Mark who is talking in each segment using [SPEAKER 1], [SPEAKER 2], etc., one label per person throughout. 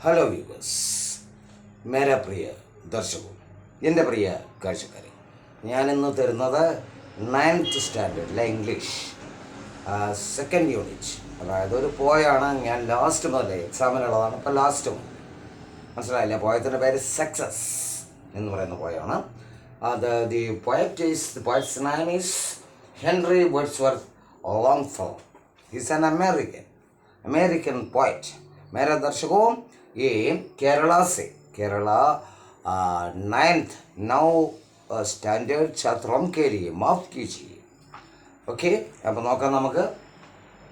[SPEAKER 1] Hello viewers, മേര പ്രിയ ദർശകോ, എൻ്റെ പ്രിയ കാഴ്ചക്കാരെ, ഞാനിന്ന് തരുന്നത് 9th സ്റ്റാൻഡേർഡിലെ ഇംഗ്ലീഷ് സെക്കൻഡ് യൂണിറ്റ്. അതായത് ഒരു പോയാണ്. ഞാൻ ലാസ്റ്റ് മുതലേ എക്സാമിനുള്ളതാണ്. ഇപ്പോൾ ലാസ്റ്റ് മുതൽ മനസ്സിലായില്ലേ? പോയത്തിൻ്റെ പേര് സക്സസ് എന്ന് പറയുന്ന പോയാണ്. അത് the poet's name is Henry Wordsworth Longfellow. Is an American poet. मेरा दर्शकों, ये केरला से केरला 9th स्टैंडर्ड छात्रों के लिए माफ़ कीजिए. ഓക്കെ, അപ്പോൾ നോക്കാം നമുക്ക്.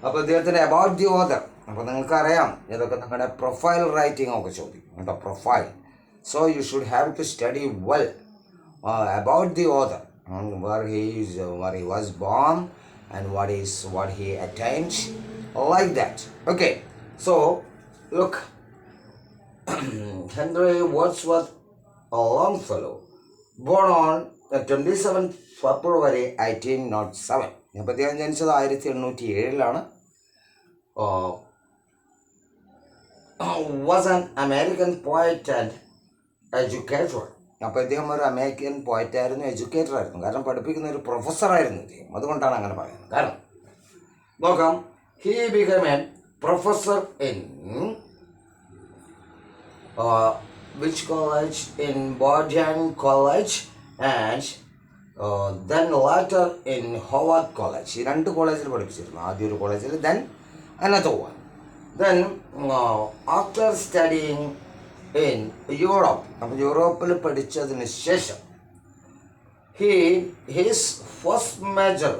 [SPEAKER 1] അപ്പോൾ ഇദ്ദേഹത്തിൻ്റെ അബൌട്ട് ദി ഓതർ, അപ്പോൾ നിങ്ങൾക്കറിയാം ഇതൊക്കെ നിങ്ങളുടെ പ്രൊഫൈൽ റൈറ്റിംഗ് ഒക്കെ ചോദിക്കും കേട്ടോ, profile. So you should have to study well about the author, where he was born and what he attained, like that. Okay, so look, Henry Wadsworth Longfellow, born on 27th February 1807. അപ്പോൾ അദ്ദേഹം ജനിച്ചത് 1807 was an American poet and educator. അപ്പോൾ ഇദ്ദേഹം ഒരു American poet ആയിരുന്നു, educator ആയിരുന്നു. കാരണം പഠിപ്പിക്കുന്ന ഒരു പ്രൊഫസറായിരുന്നു ഇദ്ദേഹം. അതുകൊണ്ടാണ് അങ്ങനെ പറയുന്നത്. കാരണം നോക്കാം, he became a professor in which college? In Bowdoin College, and then later in Howard College. ഈ രണ്ട് കോളേജിൽ പഠിപ്പിച്ചിരുന്നു. ആദ്യം ഒരു കോളേജിൽ, then another one. Then after studying in Europe, അപ്പോൾ യൂറോപ്പിൽ പഠിച്ചതിന് ശേഷം his first major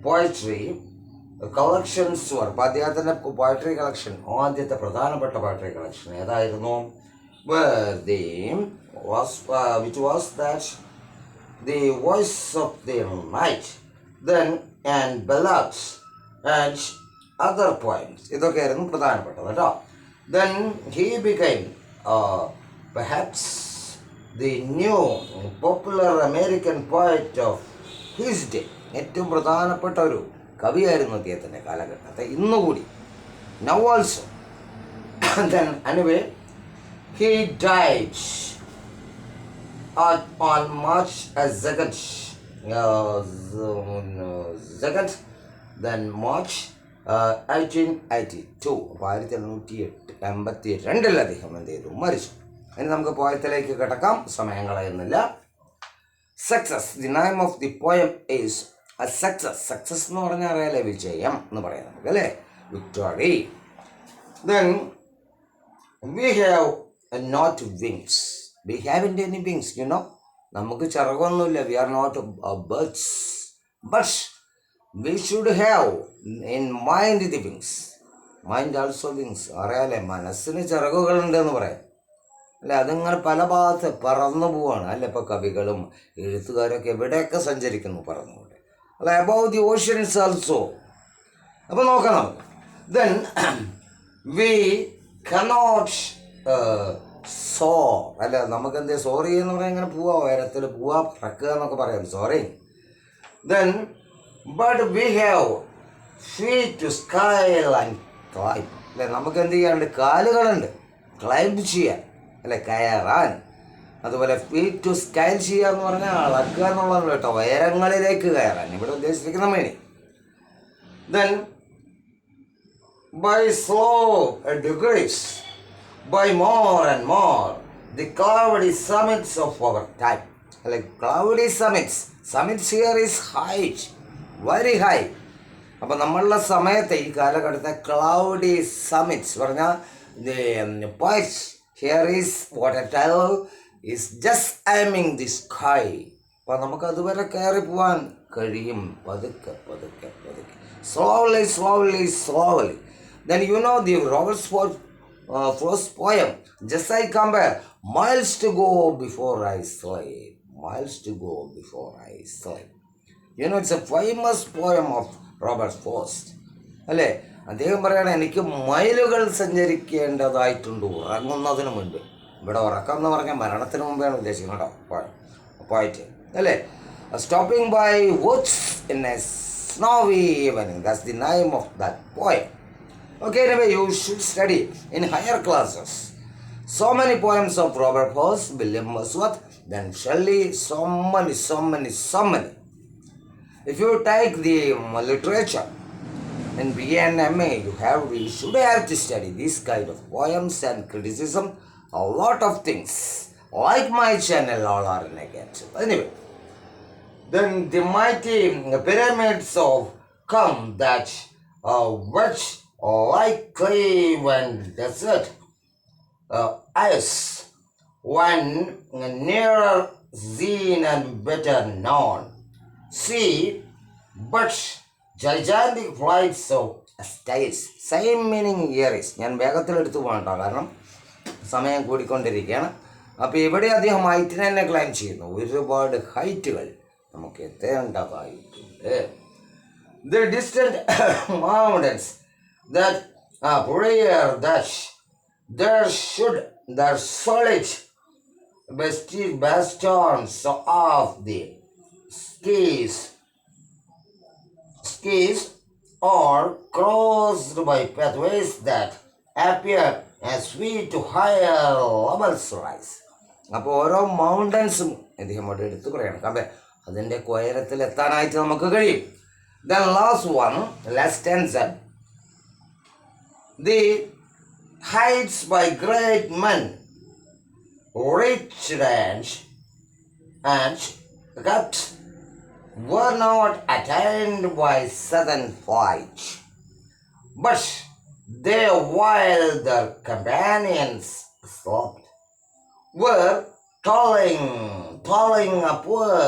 [SPEAKER 1] poetry collections were, അപ്പോൾ അദ്ദേഹത്തിൻ്റെ പോയട്രി കളക്ഷൻ, ആദ്യത്തെ പ്രധാനപ്പെട്ട പോയട്രി കളക്ഷൻ ഏതായിരുന്നു? which was that the voice of the night, then and ballads and other poems. ഇതൊക്കെയായിരുന്നു പ്രധാനപ്പെട്ടത് കേട്ടോ. Then he became perhaps the new popular American poet of his day. ഏറ്റവും പ്രധാനപ്പെട്ട ഒരു കവിയായിരുന്നു അദ്ദേഹത്തിൻ്റെ കാലഘട്ടത്തെ, ഇന്നുകൂടി. Now also. Then anyway, he died on March 2nd, then March 1882. അപ്പോൾ 1882 അദ്ദേഹം എന്ത് ചെയ്തു? മരിച്ചു. ഇനി നമുക്ക് പോയത്തിലേക്ക് കിടക്കാം, സമയം കളയുന്നില്ല. Success, the name of the poem is success. Success എന്ന് പറഞ്ഞാൽ അറിയാലേ, വിജയം എന്ന് പറയാം നമുക്ക് അല്ലേ, victory. Then we have not wings. We haven't any wings, you know. നമുക്ക് ചിറകൊന്നുമില്ല. We are not birds, but we should have in mind the wings. Mind also wings. അറിയാലേ, മനസ്സിന് ചിറകുകളുണ്ട് എന്ന് പറയാം അല്ലേ. അതിങ്ങനെ പല ഭാഗത്ത് പറന്നു പോവാണ് അല്ലേ. ഇപ്പോൾ കവികളും എഴുത്തുകാരൊക്കെ എവിടെയൊക്കെ സഞ്ചരിക്കുന്നു പറന്നുകൊണ്ട് അല്ല. About the oceans also. അപ്പോൾ നോക്കാം നമുക്ക്. ദെൻ വി കനോട്ട് സോ അല്ല, നമുക്കെന്തേ സോറി എന്ന് പറയാൻ ഇങ്ങനെ പോവാ, ഉയരത്തിൽ പോവാ, പറക്കുക എന്നൊക്കെ പറയാം, sorry. Then but we have feet to scale and climb അല്ലേ. നമുക്ക് എന്ത് ചെയ്യാനുണ്ട്? കാലുകളുണ്ട് ക്ലൈംബ് ചെയ്യാൻ അല്ലേ, കയറാൻ. അതുപോലെ ഫീറ്റ് ടു സ്കൈൽ ചെയ്യുക എന്ന് പറഞ്ഞാൽ അളക്കുക എന്നുള്ളതല്ല കേട്ടോ, ഉയരങ്ങളിലേക്ക് കയറാൻ ഇവിടെ ഉദ്ദേശിച്ചിരിക്കുന്ന meaning. Then by slow degrees, by more and more, the cloudy summits of our time. Like cloudy summits here is height, very high. അപ്പോൾ നമ്മളുടെ സമയത്തെ ഈ കാലഘട്ടത്തെ ക്ലൗഡി സമ്മിറ്റ്സ് പറഞ്ഞാൽ the poets here is what I tell is just aiming the sky. അപ്പോൾ നമുക്ക് അതുവരെ കയറി പോകാൻ കഴിയും, പതുക്കെ പതുക്കെ പതുക്കെ, slowly. Then you know the Robertsford first poem, just I compare, miles to go before I sleep. You know, it's a famous poem of Robert Frost അല്ലേ. അദ്ദേഹം പറയണ, എനിക്ക് മൈലുകൾ സഞ്ചരിക്കേണ്ടതായിട്ടുണ്ട് ഉറങ്ങുന്നതിന് മുൻപ്. ഇവിടെ ഉറക്കം എന്ന് പറഞ്ഞാൽ മരണത്തിന് മുമ്പാണ് ഉദ്ദേശിക്കുന്നത് കേട്ടോ, പോയിട്ട് അല്ലേ. Stopping by woods in a snowy evening, that's the name of that poem. Okay, anyway, you should study in higher classes. So many poems of Robert Frost, William Wordsworth, then Shelley, so many. If you take the literature in BA and MA, you should have to study this kind of poems and criticism. A lot of things, like my channel, all are negative. Anyway, then the mighty pyramids of come that which likely when desert ice, one nearer seen and better known. See, but gigantic flights of stairs. Same meaning here is. ഞാൻ വേഗത്തിലെടുത്ത് പോകണ്ട കാരണം സമയം കൂടിക്കൊണ്ടിരിക്കുകയാണ്. അപ്പോൾ ഇവിടെ അദ്ദേഹം ഹൈറ്റിനെ തന്നെ climb ചെയ്യുന്നു. ഒരുപാട് ഹൈറ്റുകൾ നമുക്ക് എത്തേണ്ടതായിട്ടുണ്ട്. The distant mountains that prayer that their solid bastions of the skis are crossed by pathways that appear as we to higher levels rise. അപ്പോൾ ഓരോ മൗണ്ടൻസും അദ്ദേഹം അവിടെ എടുത്തു പറയണം. കാരണം അതിൻ്റെ ഉയരത്തിൽ എത്താനായിട്ട് നമുക്ക് കഴിയും. Then last stanza, the heights by great men reached and kept were not attained by sudden flight, but they, while their companions slept, were toiling upward